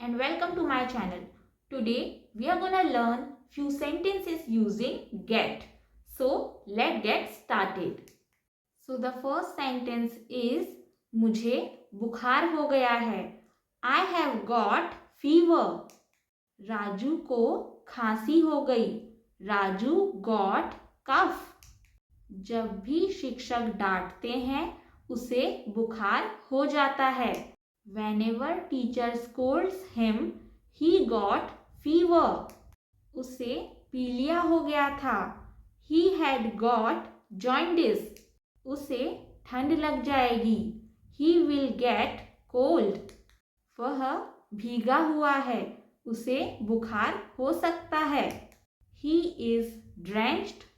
and welcome to my channel. Today we are gonna learn few sentences using get. So let's get started. So the first sentence is मुझे बुखार हो गया है. I have got fever. Raju को खांसी हो गई. Raju got cough. जब भी शिक्षक डांटते हैं उसे बुखार हो जाता है. Whenever teacher scolds him, he got fever. उसे पीलिया हो गया था. He had got jaundice. उसे ठंड लग जाएगी. He will get cold. वह भीगा हुआ है. उसे बुखार हो सकता है. He is drenched.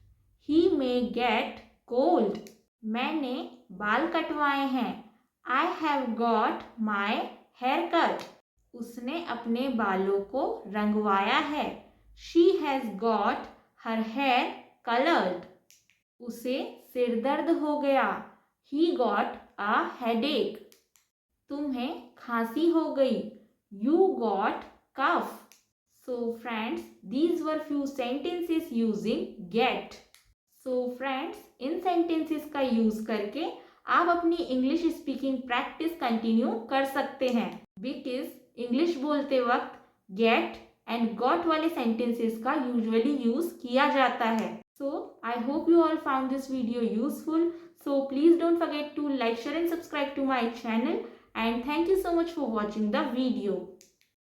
He may get cold. मैंने बाल कटवाए हैं. I have got my hair cut. उसने अपने बालों को रंगवाया है. She has got her hair colored. उसे सिर दर्द हो गया. He got a headache. तुम्हें खांसी हो गई. You got cough. So friends, these were few sentences using get. So friends, in sentences का यूज करके आप अपनी इंग्लिश स्पीकिंग प्रैक्टिस कंटिन्यू कर सकते हैं. बिकॉज इंग्लिश बोलते वक्त गेट एंड गॉट वाले सेंटेंसेस का यूजुअली यूज किया जाता है. So I hope you all found this video useful. So please don't forget to like, share and subscribe to my channel. And thank you so much for watching the video.